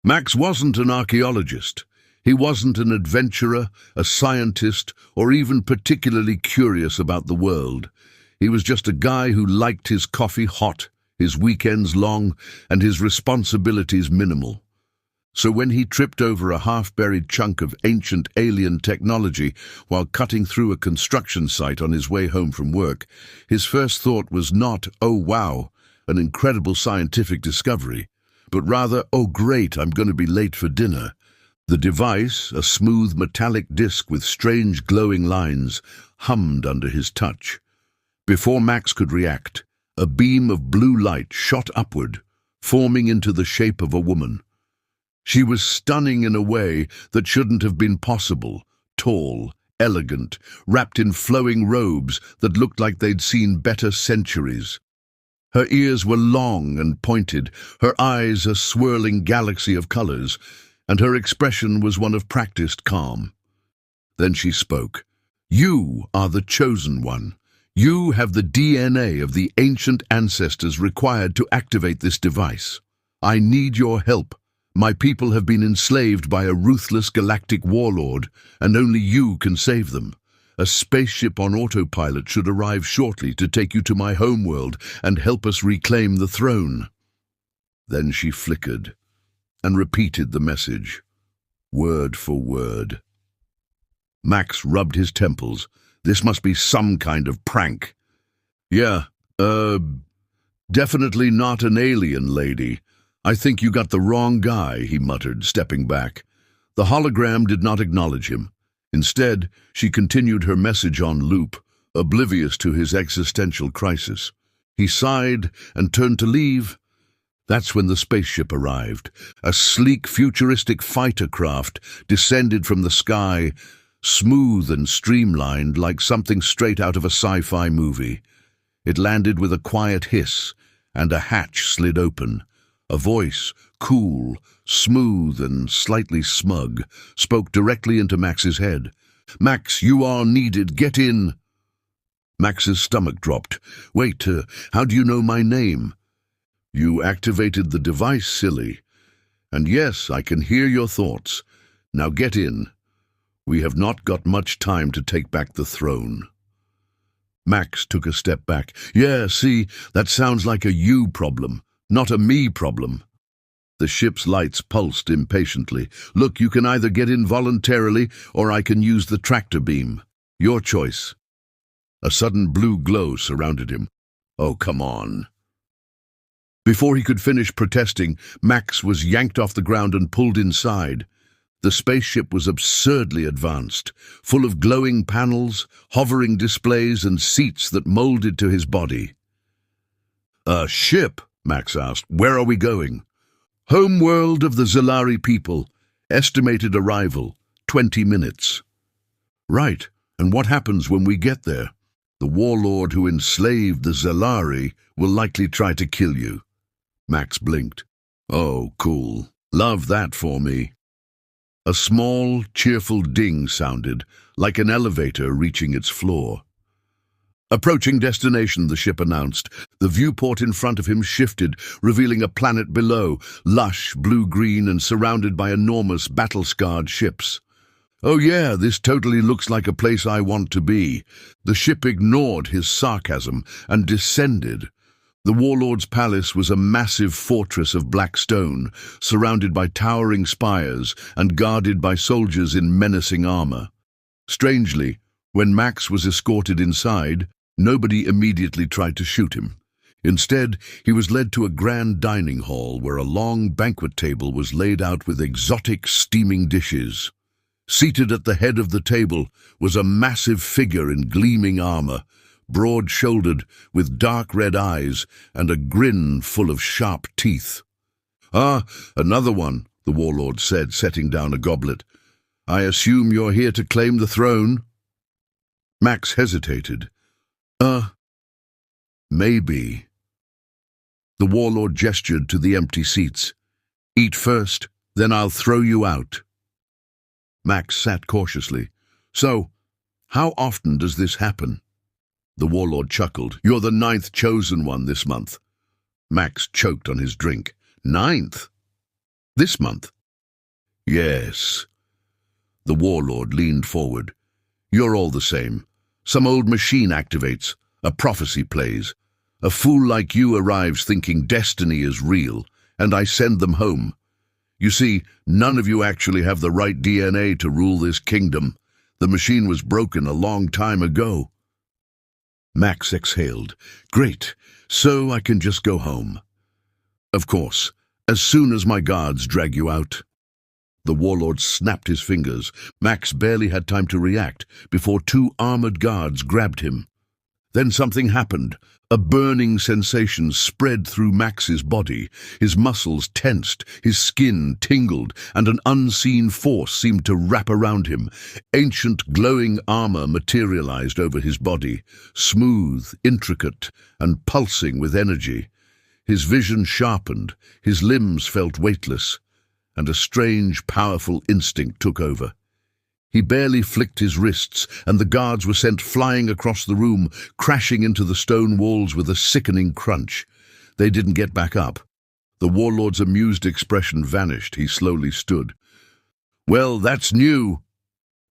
Max wasn't an archaeologist. He wasn't an adventurer, a scientist, or even particularly curious about the world. He was just a guy who liked his coffee hot, his weekends long, and his responsibilities minimal. So when he tripped over a half-buried chunk of ancient alien technology while cutting through a construction site on his way home from work, his first thought was not, "Oh wow, an incredible scientific discovery," but rather, "Oh great, I'm going to be late for dinner." The device, a smooth metallic disc with strange glowing lines, hummed under his touch. Before Max could react, a beam of blue light shot upward, forming into the shape of a woman. She was stunning in a way that shouldn't have been possible, tall, elegant, wrapped in flowing robes that looked like they'd seen better centuries. Her ears were long and pointed, her eyes a swirling galaxy of colors, and her expression was one of practiced calm. Then she spoke. "You are the chosen one. You have the DNA of the ancient ancestors required to activate this device. I need your help. My people have been enslaved by a ruthless galactic warlord, and only you can save them. A spaceship on autopilot should arrive shortly to take you to my homeworld and help us reclaim the throne." Then she flickered and repeated the message, word for word. Max rubbed his temples. This must be some kind of prank. "Yeah, definitely not an alien lady. I think you got the wrong guy," he muttered, stepping back. The hologram did not acknowledge him. Instead, she continued her message on loop, oblivious to his existential crisis. He sighed and turned to leave. That's when the spaceship arrived. A sleek, futuristic fighter craft descended from the sky, smooth and streamlined like something straight out of a sci-fi movie. It landed with a quiet hiss, and a hatch slid open. A voice, cool, smooth, and slightly smug, spoke directly into Max's head. "Max, you are needed. Get in." Max's stomach dropped. "Wait, how do you know my name?" "You activated the device, silly. And yes, I can hear your thoughts. Now get in. We have not got much time to take back the throne." Max took a step back. "Yeah, see, that sounds like a you problem, not a me problem." The ship's lights pulsed impatiently. "Look, you can either get in voluntarily, or I can use the tractor beam. Your choice." A sudden blue glow surrounded him. "Oh, come on." Before he could finish protesting, Max was yanked off the ground and pulled inside. The spaceship was absurdly advanced, full of glowing panels, hovering displays, and seats that molded to his body. "A ship?" Max asked. "Where are we going?" "Homeworld of the Zalari people. Estimated arrival, 20 minutes. "Right, and what happens when we get there?" "The warlord who enslaved the Zalari will likely try to kill you." Max blinked. "Oh, cool. Love that for me." A small, cheerful ding sounded, like an elevator reaching its floor. "Approaching destination," the ship announced. The viewport in front of him shifted, revealing a planet below, lush, blue-green, and surrounded by enormous, battle-scarred ships. "Oh yeah, this totally looks like a place I want to be." The ship ignored his sarcasm and descended. The warlord's palace was a massive fortress of black stone, surrounded by towering spires and guarded by soldiers in menacing armor. Strangely, when Max was escorted inside, nobody immediately tried to shoot him. Instead, he was led to a grand dining hall where a long banquet table was laid out with exotic, steaming dishes. Seated at the head of the table was a massive figure in gleaming armor, broad-shouldered, with dark red eyes and a grin full of sharp teeth. "Ah, another one," the warlord said, setting down a goblet. "I assume you're here to claim the throne?" Max hesitated. Maybe." The warlord gestured to the empty seats. "Eat first, then I'll throw you out." Max sat cautiously. "So, how often does this happen?" The warlord chuckled. "You're the 9th chosen one this month." Max choked on his drink. "9th? This month?" Yes. The warlord leaned forward. You're all the same. Some old machine activates, a prophecy plays. A fool like you arrives thinking destiny is real, and I send them home. You see, none of you actually have the right DNA to rule this kingdom. The machine was broken a long time ago. Max exhaled. Great, so I can just go home. Of course, as soon as my guards drag you out. The warlord snapped his fingers. Max barely had time to react before two armored guards grabbed him. Then something happened. A burning sensation spread through Max's body. His muscles tensed, his skin tingled, and an unseen force seemed to wrap around him. Ancient glowing armor materialized over his body, smooth, intricate, and pulsing with energy. His vision sharpened, his limbs felt weightless, and a strange, powerful instinct took over. He barely flicked his wrists, and the guards were sent flying across the room, crashing into the stone walls with a sickening crunch. They didn't get back up. The warlord's amused expression vanished. He slowly stood. Well, that's new.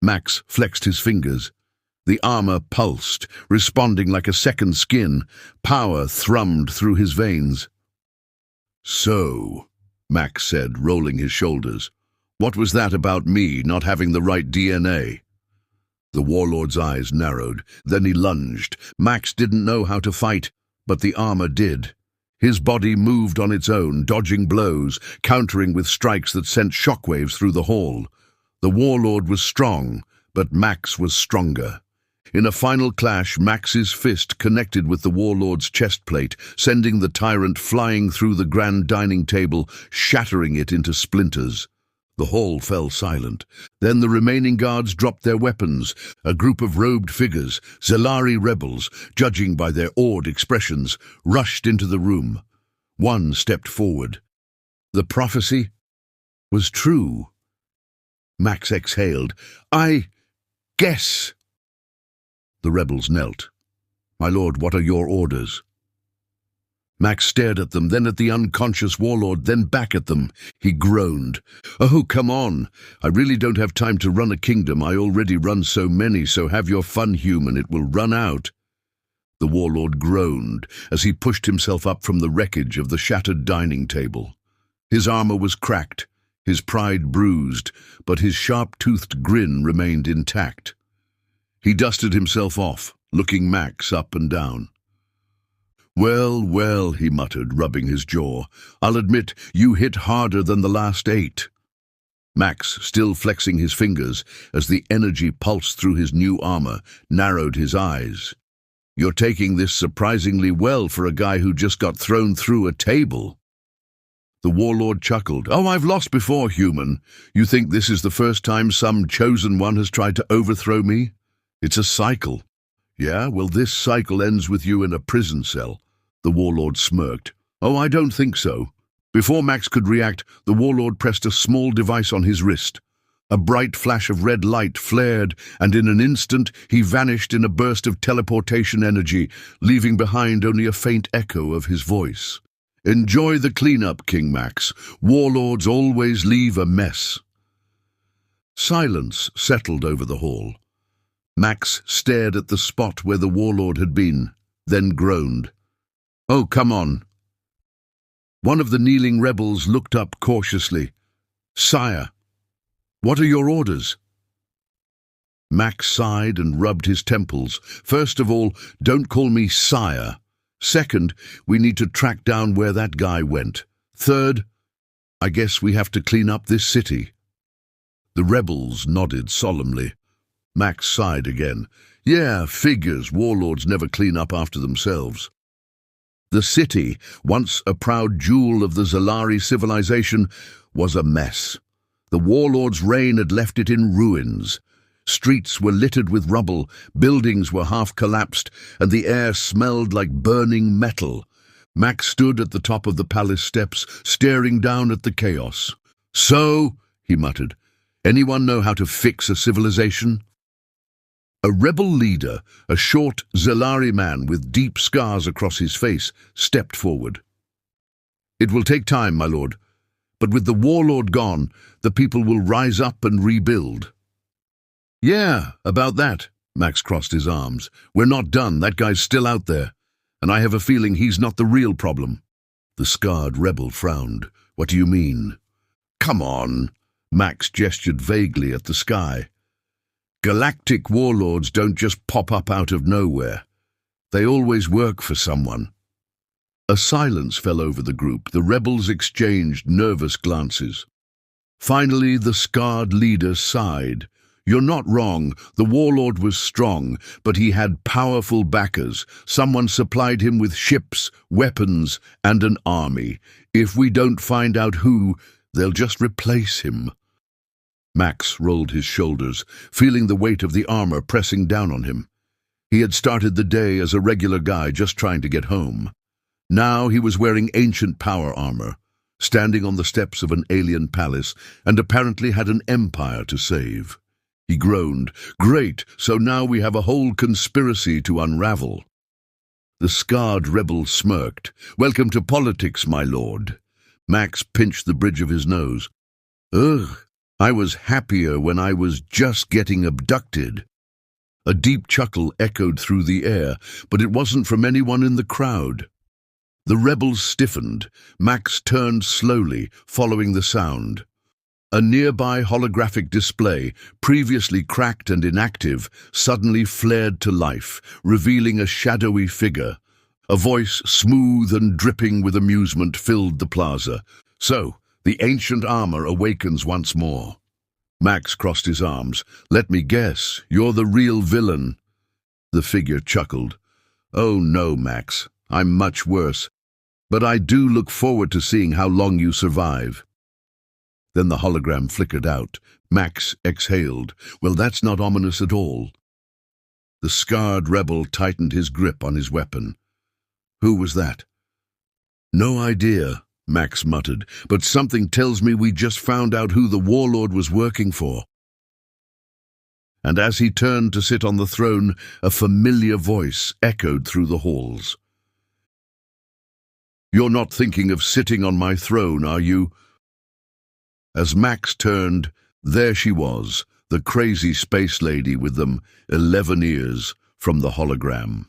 Max flexed his fingers. The armor pulsed, responding like a second skin. Power thrummed through his veins. So, Max said, rolling his shoulders. What was that about me not having the right DNA? The warlord's eyes narrowed. Then he lunged. Max didn't know how to fight, but the armor did. His body moved on its own, dodging blows, countering with strikes that sent shockwaves through the hall. The warlord was strong, but Max was stronger. In a final clash, Max's fist connected with the warlord's chest plate, sending the tyrant flying through the grand dining table, shattering it into splinters. The hall fell silent. Then the remaining guards dropped their weapons. A group of robed figures, Zelari rebels, judging by their awed expressions, rushed into the room. One stepped forward. The prophecy was true. Max exhaled. I guess. The rebels knelt. My lord, what are your orders? Max stared at them, then at the unconscious warlord, then back at them. He groaned. Oh, come on. I really don't have time to run a kingdom. I already run so many, so have your fun, human. It will run out. The warlord groaned as he pushed himself up from the wreckage of the shattered dining table. His armor was cracked, his pride bruised, but his sharp-toothed grin remained intact. He dusted himself off, looking Max up and down. Well, well, he muttered, rubbing his jaw. I'll admit, you hit harder than the last 8. Max, still flexing his fingers as the energy pulsed through his new armor, narrowed his eyes. You're taking this surprisingly well for a guy who just got thrown through a table. The warlord chuckled. Oh, I've lost before, human. You think this is the first time some chosen one has tried to overthrow me? It's a cycle. Yeah, well, this cycle ends with you in a prison cell. The warlord smirked. Oh, I don't think so. Before Max could react, the warlord pressed a small device on his wrist. A bright flash of red light flared, and in an instant he vanished in a burst of teleportation energy, leaving behind only a faint echo of his voice. Enjoy the cleanup, King Max. Warlords always leave a mess. Silence settled over the hall. Max stared at the spot where the warlord had been, then groaned. Oh, come on. One of the kneeling rebels looked up cautiously. Sire, what are your orders? Max sighed and rubbed his temples. First of all, don't call me sire. Second, we need to track down where that guy went. Third, I guess we have to clean up this city. The rebels nodded solemnly. Max sighed again. Yeah, figures. Warlords never clean up after themselves. The city, once a proud jewel of the Zelari civilization, was a mess. The warlord's reign had left it in ruins. Streets were littered with rubble, buildings were half collapsed, and the air smelled like burning metal. Max stood at the top of the palace steps, staring down at the chaos. So, he muttered, anyone know how to fix a civilization? A rebel leader, a short Zelari man with deep scars across his face, stepped forward. It will take time, my lord, But with the warlord gone, the people will rise up and rebuild. Yeah, about that. Max crossed his arms. We're not done. That guy's still out there. And I have a feeling he's not the real problem. The scarred rebel frowned. What do you mean? Come on. Max gestured vaguely at the sky. Galactic warlords don't just pop up out of nowhere. They always work for someone. A silence fell over the group. The rebels exchanged nervous glances. Finally, the scarred leader sighed. You're not wrong. The warlord was strong, but he had powerful backers. Someone supplied him with ships, weapons, and an army. If we don't find out who, they'll just replace him. Max rolled his shoulders, feeling the weight of the armor pressing down on him. He had started the day as a regular guy just trying to get home. Now he was wearing ancient power armor, standing on the steps of an alien palace, and apparently had an empire to save. He groaned. Great, so now we have a whole conspiracy to unravel. The scarred rebel smirked. Welcome to politics, my lord. Max pinched the bridge of his nose. Ugh, I was happier when I was just getting abducted. A deep chuckle echoed through the air, but it wasn't from anyone in the crowd. The rebels stiffened. Max turned slowly, following the sound. A nearby holographic display, previously cracked and inactive, suddenly flared to life, revealing a shadowy figure. A voice, smooth and dripping with amusement, filled the plaza. So, the ancient armor awakens once more. Max crossed his arms. Let me guess, you're the real villain. The figure chuckled. Oh no, Max, I'm much worse. But I do look forward to seeing how long you survive. Then the hologram flickered out. Max exhaled. Well, that's not ominous at all. The scarred rebel tightened his grip on his weapon. Who was that? No idea, Max muttered, but something tells me we just found out who the warlord was working for. And as he turned to sit on the throne, a familiar voice echoed through the halls. You're not thinking of sitting on my throne, are you? As Max turned, there she was, the crazy space lady with them 11 ears from the hologram.